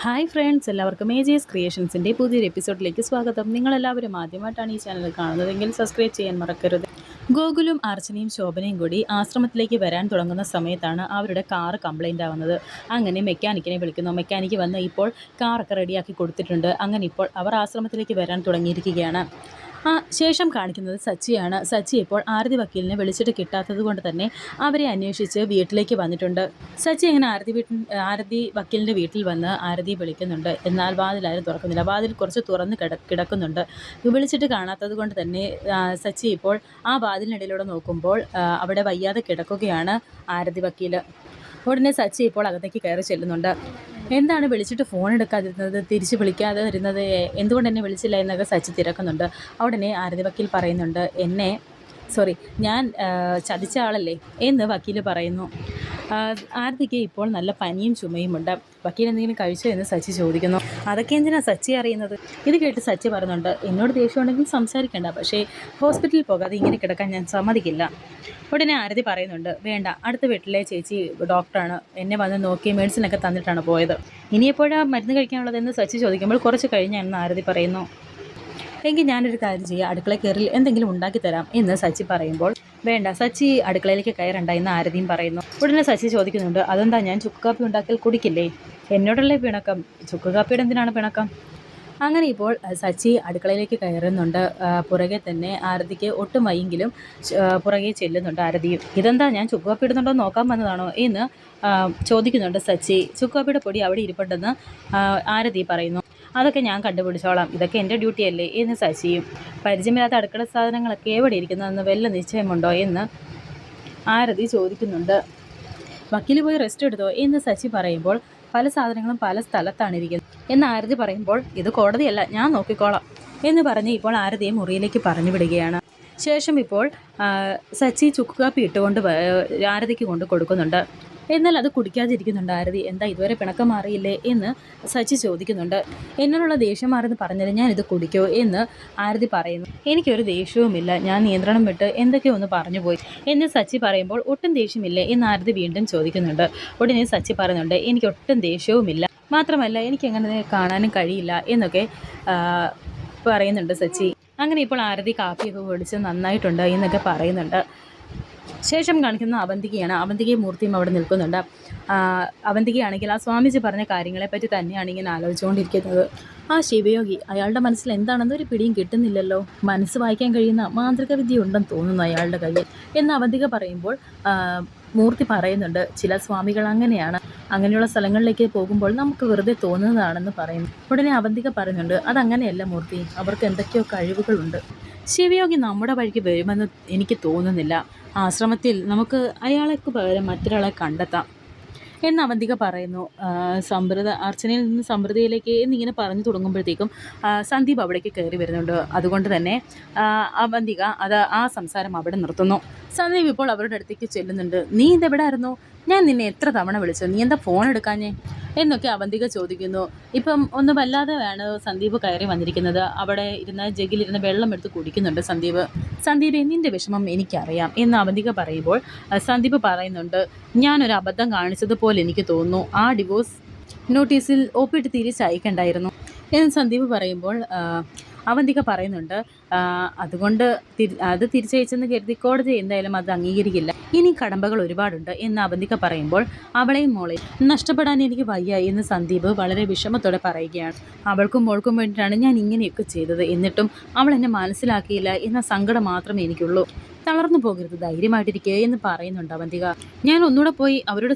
Hi friends, എല്ലാവർക്കും AJ's ക്രിയേഷൻസിൻ്റെ പുതിയൊരു എപ്പിസോഡിലേക്ക് സ്വാഗതം. നിങ്ങളെല്ലാവരും ആദ്യമായിട്ടാണ് ഈ ചാനൽ കാണുന്നതെങ്കിൽ സബ്സ്ക്രൈബ് ചെയ്യാൻ മറക്കരുത്. ഗോകുലും അർച്ചനയും ശോഭനയും കൂടി ആശ്രമത്തിലേക്ക് വരാൻ തുടങ്ങുന്ന സമയത്താണ് അവരുടെ കാറ് കംപ്ലൈൻ്റ് ആവുന്നത്. അങ്ങനെ മെക്കാനിക്കിനെ വിളിക്കുന്നു. മെക്കാനിക്ക് വന്ന് ഇപ്പോൾ കാറൊക്കെ റെഡിയാക്കി കൊടുത്തിട്ടുണ്ട്. അങ്ങനെ ഇപ്പോൾ അവർ ആശ്രമത്തിലേക്ക് വരാൻ തുടങ്ങിയിരിക്കുകയാണ്. ശേഷം കാണിക്കുന്നത് സച്ചിയാണ്. സച്ചി ഇപ്പോൾ ആരതി വക്കീലിനെ വിളിച്ചിട്ട് കിട്ടാത്തത് കൊണ്ട് തന്നെ അവരെ അന്വേഷിച്ച് വീട്ടിലേക്ക് വന്നിട്ടുണ്ട്. സച്ചി അങ്ങനെ ആരതി വക്കീലിൻ്റെ വീട്ടിൽ വന്ന് ആരതിയെ വിളിക്കുന്നുണ്ട്. എന്നാൽ വാതിലാരും തുറക്കുന്നില്ല. വാതിൽ കുറച്ച് തുറന്ന് കിടക്കുന്നുണ്ട്. വിളിച്ചിട്ട് കാണാത്തത് കൊണ്ട് തന്നെ സച്ചി ഇപ്പോൾ ആ വാതിലിനിടയിലൂടെ നോക്കുമ്പോൾ അവിടെ വയ്യാതെ കിടക്കുകയാണ് ആരതി വക്കീൽ. ഉടനെ സച്ചി ഇപ്പോൾ അകത്തേക്ക് കയറി ചെല്ലുന്നുണ്ട്. എന്താണ് വിളിച്ചിട്ട് ഫോൺ എടുക്കാതിരുന്നത്, തിരിച്ച് വിളിക്കാതെ വരുന്നത്, എന്തുകൊണ്ട് എന്നെ വിളിച്ചില്ല എന്നൊക്കെ സച്ചി തിരക്കുന്നുണ്ട്. ഉടനെ ആരതി വക്കീൽ പറയുന്നുണ്ട്, ഞാൻ ചതിച്ച ആളല്ലേ എന്ന് വക്കീൽ പറയുന്നു. ആരതിക്ക് ഇപ്പോൾ നല്ല പനിയും ചുമയുമുണ്ട്. വക്കീൽ എന്തെങ്കിലും കഴിച്ചോ എന്ന് സച്ചി ചോദിക്കുന്നു. അതൊക്കെ എന്തിനാ സച്ചി അറിയുന്നത്? ഇത് കേട്ട് സച്ചി പറയുന്നുണ്ട്, എന്നോട് ദേഷ്യമുണ്ടെങ്കിൽ സംസാരിക്കേണ്ട, പക്ഷേ ഹോസ്പിറ്റലിൽ പോകാതെ ഇങ്ങനെ കിടക്കാൻ ഞാൻ സമ്മതിക്കില്ല. ഉടനെ ആരതി പറയുന്നുണ്ട്, വേണ്ട, അടുത്ത വീട്ടിലെ ചേച്ചി ഡോക്ടറാണ്, എന്നെ വന്ന് നോക്കി മെഡിസിനൊക്കെ തന്നിട്ടാണ് പോയത്. ഇനിയെപ്പോഴാണ് മരുന്ന് കഴിക്കാനുള്ളതെന്ന് സച്ചി ചോദിക്കുമ്പോൾ കുറച്ച് കഴിഞ്ഞാണെന്ന് ആരതി പറയുന്നു. എങ്കിൽ ഞാനൊരു കാര്യം ചെയ്യാം, അടുക്കളയിൽ കയറി എന്തെങ്കിലും ഉണ്ടാക്കി തരാം എന്ന് സച്ചി പറയുമ്പോൾ വേണ്ട, സച്ചി അടുക്കളയിലേക്ക് കയറണ്ട എന്ന് ആരതിയും പറയുന്നു. ഉടനെ സച്ചി ചോദിക്കുന്നുണ്ട്, അതെന്താ, ഞാൻ ചുക്ക് കാപ്പി ഉണ്ടാക്കിയാൽ കുടിക്കില്ലേ? എന്നോടല്ലേ പിണക്കം? ചുക്ക് കാപ്പിയുടെ എന്തിനാണ് പിണക്കം? അങ്ങനെ ഇപ്പോൾ സച്ചി അടുക്കളയിലേക്ക് കയറുന്നുണ്ട്. പുറകെ തന്നെ ആരതിക്ക് ഒട്ടും വയ്യെങ്കിലും പുറകെ ചെല്ലുന്നുണ്ട് ആരതിയും. ഇതെന്താ, ഞാൻ ചുക്ക് കാപ്പി ഇടുന്നുണ്ടോ നോക്കാൻ വന്നതാണോ എന്ന് ചോദിക്കുന്നുണ്ട് സച്ചി. ചുക്ക് കാപ്പിയുടെ പൊടി അവിടെ ഇരിപ്പുണ്ടെന്ന് ആരതി പറയുന്നു. അതൊക്കെ ഞാൻ കണ്ടുപിടിച്ചോളാം, ഇതൊക്കെ എൻ്റെ ഡ്യൂട്ടിയല്ലേ എന്ന് സച്ചിയും. പരിചയമില്ലാത്ത അടുക്കള സാധനങ്ങളൊക്കെ എവിടെ ഇരിക്കുന്നതെന്ന് വല്ല നിശ്ചയമുണ്ടോ എന്ന് ആരതി ചോദിക്കുന്നുണ്ട്. വക്കീൽ പോയി റെസ്റ്റ് എടുത്തോ എന്ന് സച്ചി പറയുമ്പോൾ പല സാധനങ്ങളും പല സ്ഥലത്താണ് ഇരിക്കുന്നത് എന്ന് ആരതി പറയുമ്പോൾ ഇത് കോടതിയല്ല, ഞാൻ നോക്കിക്കോളാം എന്ന് പറഞ്ഞ് ഇപ്പോൾ ആരതിയെ മുറിയിലേക്ക് പറഞ്ഞു വിടുകയാണ്. ശേഷം ഇപ്പോൾ സച്ചി ചുക്ക് കാപ്പി ഇട്ടുകൊണ്ട് ആരതിക്ക് കൊണ്ട് കൊടുക്കുന്നുണ്ട്. എന്നാൽ അത് കുടിക്കാതിരിക്കുന്നുണ്ട് ആരതി. എന്താ ഇതുവരെ പിണക്കം മാറിയില്ലേ എന്ന് സച്ചി ചോദിക്കുന്നുണ്ട്. എന്നോടുള്ള ദേഷ്യം മാറിയെന്ന് പറഞ്ഞാൽ ഞാൻ ഇത് കുടിക്കോ എന്ന് ആരതി പറയുന്നു. എനിക്കൊരു ദേഷ്യവുമില്ല, ഞാൻ നിയന്ത്രണം വിട്ട് എന്തൊക്കെയോ ഒന്ന് പറഞ്ഞു പോയി എന്ന് സച്ചി പറയുമ്പോൾ ഒട്ടും ദേഷ്യമില്ലേ എന്ന് ആരതി വീണ്ടും ചോദിക്കുന്നുണ്ട്. ഉടനെ സച്ചി പറയുന്നുണ്ട്, എനിക്ക് ഒട്ടും ദേഷ്യവുമില്ല, മാത്രമല്ല എനിക്കങ്ങനെ കാണാനും കഴിയില്ല എന്നൊക്കെ പറയുന്നുണ്ട് സച്ചി. അങ്ങനെ ഇപ്പോൾ ആരതി കാപ്പിയൊക്കെ കുടിച്ച് നന്നായിട്ടുണ്ട് എന്നൊക്കെ പറയുന്നുണ്ട്. ശേഷം കാണിക്കുന്ന അവന്തികയാണ്. അവന്തികയും മൂർത്തിയും അവിടെ നിൽക്കുന്നുണ്ട്. അവന്തികയാണെങ്കിൽ ആ സ്വാമിജി പറഞ്ഞ കാര്യങ്ങളെപ്പറ്റി തന്നെയാണ് ഇങ്ങനെ ആലോചിച്ചുകൊണ്ടിരിക്കുന്നത്. ആ ശിവയോഗി, അയാളുടെ മനസ്സിൽ എന്താണെന്ന് ഒരു പിടിയും കിട്ടുന്നില്ലല്ലോ. മനസ്സ് വായിക്കാൻ കഴിയുന്ന മാന്ത്രിക വിദ്യ ഉണ്ടെന്ന് തോന്നുന്നു അയാളുടെ കയ്യിൽ എന്ന് അവന്തിക പറയുമ്പോൾ മൂർത്തി പറയുന്നുണ്ട്, ചില സ്വാമികൾ അങ്ങനെയാണ്, അങ്ങനെയുള്ള സ്ഥലങ്ങളിലേക്ക് പോകുമ്പോൾ നമുക്ക് വെറുതെ തോന്നുന്നതാണെന്ന് പറയുന്നു. ഉടനെ അവന്തിക പറയുന്നുണ്ട്, അതങ്ങനെയല്ല മൂർത്തി, അവർക്ക് എന്തൊക്കെയോ കഴിവുകളുണ്ട്. ശിവയോഗി നമ്മുടെ വഴിക്ക് വരുമെന്ന് എനിക്ക് തോന്നുന്നില്ല. ആശ്രമത്തിൽ നമുക്ക് അയാൾക്ക് പകരം മറ്റൊരാളെ കണ്ടെത്താം എന്ന് അവന്തിക പറയുന്നു. അർച്ചനയിൽ നിന്ന് സമൃദ്ധിയിലേക്ക് എന്നിങ്ങനെ പറഞ്ഞു തുടങ്ങുമ്പോഴത്തേക്കും സന്ദീപ് അവിടേക്ക് കയറി വരുന്നുണ്ട്. അതുകൊണ്ട് തന്നെ അവന്തിക ആ സംസാരം അവിടെ നിർത്തുന്നു. സന്ദീപ് ഇപ്പോൾ അവരുടെ അടുത്തേക്ക് ചെല്ലുന്നുണ്ട്. നീ ഇതെവിടെ ആയിരുന്നു? ഞാൻ നിന്നെ എത്ര തവണ വിളിച്ചു, നീ എന്താ ഫോൺ എടുക്കാഞ്ഞേ എന്നൊക്കെ അവന്തിക ചോദിക്കുന്നു. ഇപ്പം ഒന്ന് വല്ലാതെയാണ് സന്ദീപ് കയറി വന്നിരിക്കുന്നത്. അവിടെ ജഗ്ഗിലിരുന്ന് വെള്ളം എടുത്ത് കുടിക്കുന്നുണ്ട് സന്ദീപ് നിൻ്റെ വിഷമം എനിക്കറിയാം എന്ന് അവന്തിക പറയുമ്പോൾ സന്ദീപ് പറയുന്നുണ്ട്, ഞാനൊരു അബദ്ധം കാണിച്ചതുപോലെ എനിക്ക് തോന്നുന്നു, ആ ഡിവോഴ്സ് നോട്ടീസിൽ ഒപ്പിട്ട് തിരിച്ചയക്കണ്ടായിരുന്നു എന്ന് സന്ദീപ് പറയുമ്പോൾ അവന്തിക പറയുന്നുണ്ട്, അതുകൊണ്ട് അത് തിരിച്ചയച്ചെന്ന് കരുതി കോടതി എന്തായാലും അത് അംഗീകരിക്കില്ല, ഇനി കടമ്പകൾ ഒരുപാടുണ്ട് എന്ന് അവന്തിക പറയുമ്പോൾ അവളെയും മോളെയും നഷ്ടപ്പെടാൻ എനിക്ക് വയ്യ എന്ന് സന്ദീപ് വളരെ വിഷമത്തോടെ പറയുകയാണ്. അവൾക്കും മോൾക്കും വേണ്ടിയിട്ടാണ് ഞാൻ ഇങ്ങനെയൊക്കെ ചെയ്തത്, എന്നിട്ടും അവൾ എന്നെ മനസ്സിലാക്കിയില്ല എന്ന സങ്കടം മാത്രമേ എനിക്കുള്ളൂ. തളർന്നു പോകരുത്, ധൈര്യമായിട്ടിരിക്കുക എന്ന് പറയുന്നുണ്ട് അവന്തിക. ഞാൻ ഒന്നുകൂടെ പോയി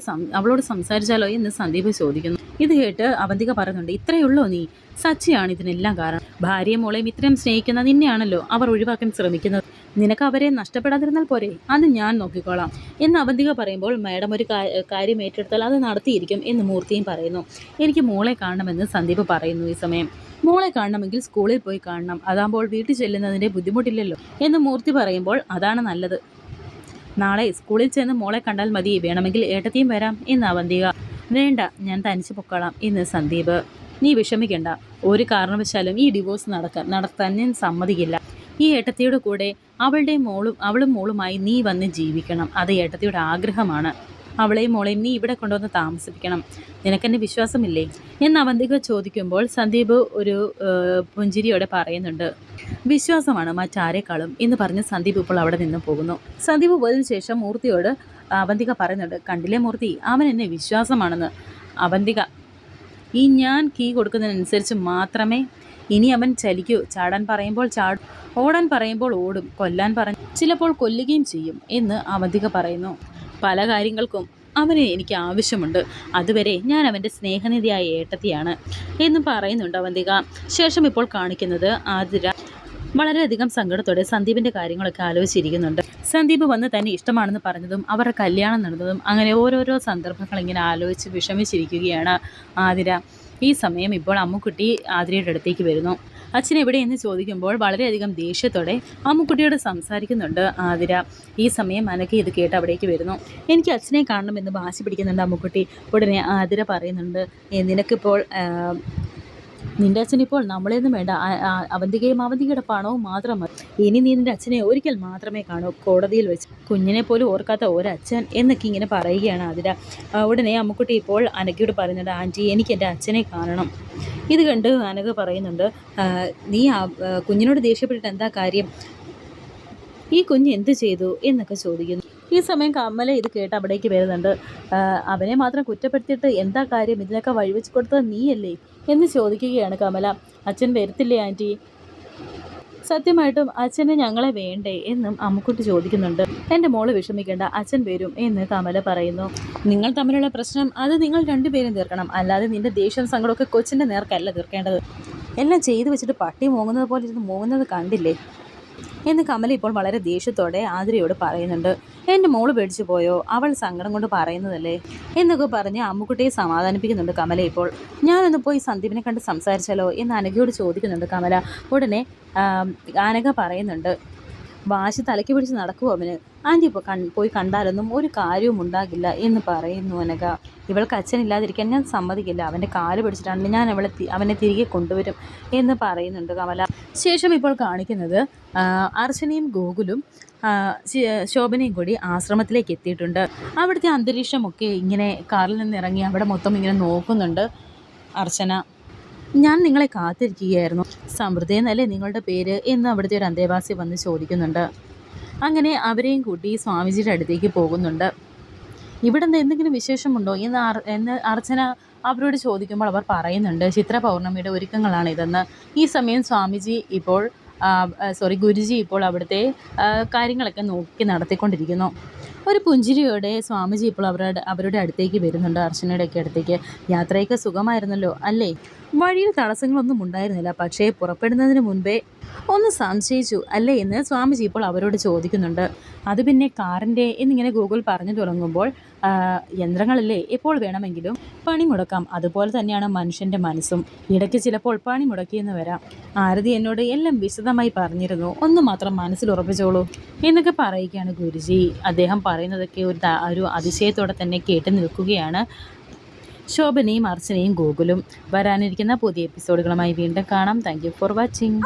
അവളോട് സംസാരിച്ചാലോ എന്ന് സന്ദീപ് ചോദിക്കുന്നു. ഇത് കേട്ട് അവന്തിക പറയുന്നുണ്ട്, ഇത്രയുള്ളോ നീ? സച്ചിയാണ് ഇതിനെല്ലാം കാരണം. ഭാര്യയും മോളെയും ഇത്രയും സ്നേഹിക്കുന്ന നിന്നെയാണല്ലോ അവർ ഒഴിവാക്കാൻ ശ്രമിക്കുന്നത്. നിനക്ക് അവരെ നഷ്ടപ്പെടാതിരുന്നാൽ പോരെ, അത് ഞാൻ നോക്കിക്കോളാം എന്ന് അവന്തിക പറയുമ്പോൾ മാഡം ഒരു കാര്യം ഏറ്റെടുത്താൽ അത് നടത്തിയിരിക്കും എന്ന് മൂർത്തിയും പറയുന്നു. എനിക്ക് മോളെ കാണണമെന്ന് സന്ദീപ് പറയുന്നു. ഈ സമയം മോളെ കാണണമെങ്കിൽ സ്കൂളിൽ പോയി കാണണം, അതാകുമ്പോൾ വീട്ടിൽ ചെല്ലുന്നതിൻ്റെ ബുദ്ധിമുട്ടില്ലല്ലോ എന്ന് മൂർത്തി പറയുമ്പോൾ അതാണ് നല്ലത്. നാളെ സ്കൂളിൽ ചെന്ന് മോളെ കണ്ടാൽ മതി, വേണമെങ്കിൽ ഏട്ടത്തിയും വരാം എന്ന് അവന്തിക. വേണ്ട, ഞാൻ തനിച്ച് പൊക്കോളാം എന്ന് സന്ദീപ്. നീ വിഷമിക്കണ്ട, ഒരു കാരണവശാലും ഈ ഡിവോഴ്സ് നടത്താൻ ഞാൻ സമ്മതിക്കില്ല. ഈ ഏട്ടത്തിയുടെ കൂടെ അവളും മോളുമായി നീ വന്ന് ജീവിക്കണം, അത് ഏട്ടത്തിയുടെ ആഗ്രഹമാണ്. അവളെയും മോളെയും നീ ഇവിടെ കൊണ്ടുവന്ന് താമസിപ്പിക്കണം. നിനക്കെന്നെ വിശ്വാസമില്ലേ എന്ന് അവന്തിക ചോദിക്കുമ്പോൾ സന്ദീപ് ഒരു പുഞ്ചിരിയോടെ പറയുന്നുണ്ട്, വിശ്വാസമാണ് മറ്റാരെക്കാളും എന്ന് പറഞ്ഞ് സന്ദീപ് ഇപ്പോൾ അവിടെ നിന്ന് പോകുന്നു. സന്ദീപ് പോയതിനു ശേഷം മൂർത്തിയോട് അവന്തിക പറയുന്നുണ്ട്, കണ്ടില്ലേ മൂർത്തി, അവൻ എന്നെ വിശ്വാസമാണെന്ന്. അവന്തിക, ഈ ഞാൻ കീ കൊടുക്കുന്നതിനനുസരിച്ച് മാത്രമേ ഇനി അവൻ ചലിക്കൂ. ചാടാൻ പറയുമ്പോൾ ചാടും, ഓടാൻ പറയുമ്പോൾ ഓടും, കൊല്ലാൻ ചിലപ്പോൾ കൊല്ലുകയും ചെയ്യും എന്ന് അവന്തിക പറയുന്നു. പല കാര്യങ്ങൾക്കും അവനെ എനിക്ക് ആവശ്യമുണ്ട്. അതുവരെ ഞാൻ അവൻ്റെ സ്നേഹനിധിയായ ഏട്ടത്തിയാണ് എന്ന് പറയുന്നുണ്ട് അവന്തിക. ശേഷം ഇപ്പോൾ കാണിക്കുന്നത് ആതിര വളരെയധികം സങ്കടത്തോടെ സന്ദീപിൻ്റെ കാര്യങ്ങളൊക്കെ ആലോചിച്ചിരിക്കുന്നുണ്ട്. സന്ദീപ് വന്ന് തന്നെ ഇഷ്ടമാണെന്ന് പറഞ്ഞതും അവരുടെ കല്യാണം നടന്നതും അങ്ങനെ ഓരോരോ സന്ദർഭങ്ങൾ ഇങ്ങനെ ആലോചിച്ച് വിഷമിച്ചിരിക്കുകയാണ് ആതിര. ഈ സമയം ഇപ്പോൾ അമ്മുക്കുട്ടി ആതിരയുടെ അടുത്തേക്ക് വരുന്നു. അച്ഛൻ എവിടെയെന്ന് ചോദിക്കുമ്പോൾ വളരെയധികം ദേഷ്യത്തോടെ അമ്മുക്കുട്ടിയോട് സംസാരിക്കുന്നുണ്ട് ആതിര. ഈ സമയം അനക്ക് ഇത് കേട്ട് അവിടേക്ക് വരുന്നു. എനിക്ക് അച്ഛനെ കാണണമെന്ന് വാശി പിടിക്കുന്നുണ്ട് അമ്മുക്കുട്ടി. ഉടനെ ആതിര പറയുന്നുണ്ട്, നിനക്കിപ്പോൾ നിൻ്റെ അച്ഛനിപ്പോൾ നമ്മളെയൊന്നും വേണ്ട, അവന്തികയുടെ പണവും മാത്രം മതി. ഇനി നീ നിൻ്റെ അച്ഛനെ ഒരിക്കൽ മാത്രമേ കാണൂ, കോടതിയിൽ വെച്ച്. കുഞ്ഞിനെ പോലും ഓർക്കാത്ത ഒരച്ഛൻ എന്നൊക്കെ ഇങ്ങനെ പറയുകയാണ് ആതിര. ഉടനെ അമ്മുക്കുട്ടി ഇപ്പോൾ അനക്കയോട് പറയുന്നുണ്ട്, ആൻറ്റി എനിക്ക് എൻ്റെ അച്ഛനെ കാണണം. ഇത് കണ്ട് അനക പറയുന്നുണ്ട്, നീ കുഞ്ഞിനോട് ദേഷ്യപ്പെട്ടിട്ട് എന്താ കാര്യം, ഈ കുഞ്ഞ് എന്ത് ചെയ്തു എന്നൊക്കെ ചോദിക്കുന്നു. ഈ സമയം കമല ഇത് കേട്ട് അവിടേക്ക് വരുന്നുണ്ട്. അവനെ മാത്രം കുറ്റപ്പെടുത്തിയിട്ട് എന്താ കാര്യം, ഇതിനൊക്കെ വഴിവെച്ച് കൊടുത്തത് നീയല്ലേ എന്ന് ചോദിക്കുകയാണ് കമല. അച്ഛൻ വരത്തില്ലേ ആൻറ്റി, സത്യമായിട്ടും അച്ഛന് ഞങ്ങളെ വേണ്ടേ എന്നും അമ്മുക്കുട്ടി ചോദിക്കുന്നുണ്ട്. എൻ്റെ മോള് വിഷമിക്കേണ്ട, അച്ഛൻ വരും എന്ന് കമല പറയുന്നു. നിങ്ങൾ തമ്മിലുള്ള പ്രശ്നം അത് നിങ്ങൾ രണ്ടുപേരും തീർക്കണം, അല്ലാതെ നിൻ്റെ ദേഷ്യം സങ്കടമൊക്കെ കൊച്ചിൻ്റെ നേർക്കല്ല തീർക്കേണ്ടത്. എല്ലാം ചെയ്തു വെച്ചിട്ട് പട്ടി മൂങ്ങുന്നത് പോലെ ഇരുന്ന് മൂങ്ങുന്നത് കണ്ടില്ലേ എന്ന് കമല ഇപ്പോൾ വളരെ ദേഷ്യത്തോടെ ആതിരയോട് പറയുന്നുണ്ട്. എൻ്റെ മോള് പേടിച്ചു പോയോ, അവൾ സങ്കടം കൊണ്ട് പറയുന്നതല്ലേ എന്നൊക്കെ പറഞ്ഞ് അമ്മുക്കുട്ടിയെ സമാധാനിപ്പിക്കുന്നുണ്ട് കമല. ഇപ്പോൾ ഞാനൊന്ന് പോയി സന്ദീപിനെ കണ്ട് സംസാരിച്ചാലോ എന്ന് അനഘയോട് ചോദിക്കുന്നുണ്ട് കമല. ഉടനെ അനഘ പറയുന്നുണ്ട്, വാശി തലയ്ക്ക് പിടിച്ച് നടക്കുമോ അവന്, ആൻറ്റി ഇപ്പോൾ പോയി കണ്ടാലൊന്നും ഒരു കാര്യവും ഉണ്ടാകില്ല എന്ന് പറയുന്നു അനഘ. ഇവൾക്ക് അച്ഛനില്ലാതിരിക്കാൻ ഞാൻ സമ്മതിക്കില്ല, അവൻ്റെ കാല് പിടിച്ചിട്ടാണെങ്കിൽ ഞാൻ അവനെ തിരികെ കൊണ്ടുവരും എന്ന് പറയുന്നുണ്ട് കമല. ശേഷം ഇപ്പോൾ കാണിക്കുന്നത് അർച്ചനയും ഗോകുലും ശോഭനയും കൂടി ആശ്രമത്തിലേക്ക് എത്തിയിട്ടുണ്ട്. അവിടുത്തെ അന്തരീക്ഷമൊക്കെ ഇങ്ങനെ കാറിൽ നിന്ന് ഇറങ്ങി അവിടെ മൊത്തം ഇങ്ങനെ നോക്കുന്നുണ്ട് അർച്ചന. ഞാൻ നിങ്ങളെ കാത്തിരിക്കുകയായിരുന്നു, സമൃദ്ധി എന്നല്ലേ നിങ്ങളുടെ പേര് എന്ന് അവിടുത്തെ ഒരു അന്തേവാസി വന്ന് ചോദിക്കുന്നുണ്ട്. അങ്ങനെ അവരെയും കൂട്ടി സ്വാമിജിയുടെ അടുത്തേക്ക് പോകുന്നുണ്ട്. ഇവിടെ നിന്ന് എന്തെങ്കിലും വിശേഷമുണ്ടോ എന്ന് അർച്ചന അവരോട് ചോദിക്കുമ്പോൾ അവർ പറയുന്നുണ്ട്, ചിത്ര പൗർണമിയുടെ ഒരുക്കങ്ങളാണ് ഇതെന്ന്. ഈ സമയം സ്വാമിജി ഇപ്പോൾ ഗുരുജി ഇപ്പോൾ അവിടുത്തെ കാര്യങ്ങളൊക്കെ നോക്കി നടത്തിക്കൊണ്ടിരിക്കുന്നു. ഒരു പുഞ്ചിരിയോടെ സ്വാമിജി ഇപ്പോൾ അവരുടെ അടുത്തേക്ക് വരുന്നുണ്ട്, അർച്ചനയുടെയൊക്കെ അടുത്തേക്ക്. യാത്രയൊക്കെ സുഖമായിരുന്നല്ലോ അല്ലേ, വഴിയിൽ തടസ്സങ്ങളൊന്നും ഉണ്ടായിരുന്നില്ല, പക്ഷേ പുറപ്പെടുന്നതിന് മുൻപേ ഒന്ന് സംശയിച്ചു അല്ലേ എന്ന് സ്വാമിജി ഇപ്പോൾ അവരോട് ചോദിക്കുന്നുണ്ട്. അത് പിന്നെ കാറിൻ്റെ എന്നിങ്ങനെ ഗൂഗിൾ പറഞ്ഞു തുടങ്ങുമ്പോൾ, യന്ത്രങ്ങളല്ലേ എപ്പോൾ വേണമെങ്കിലും പണി മുടക്കാം, അതുപോലെ തന്നെയാണ് മനുഷ്യൻ്റെ മനസ്സും, ഇടയ്ക്ക് ചിലപ്പോൾ പണി മുടക്കിയെന്ന് വരാം. ആരതി എന്നോട് എല്ലാം വിശദമായി പറഞ്ഞിരുന്നു, ഒന്ന് മാത്രം മനസ്സിൽ ഉറപ്പിച്ചോളൂ എന്നൊക്കെ പറയുകയാണ് ഗുരുജി. അദ്ദേഹം പറയുന്നതൊക്കെ ഒരു അതിശയത്തോടെ തന്നെ കേട്ട് നിൽക്കുകയാണ് ശോഭനയും അർച്ചനയും ഗോകുലും. വരാനിരിക്കുന്ന പുതിയ എപ്പിസോഡുകളുമായി വീണ്ടും കാണാം. Thank you for watching.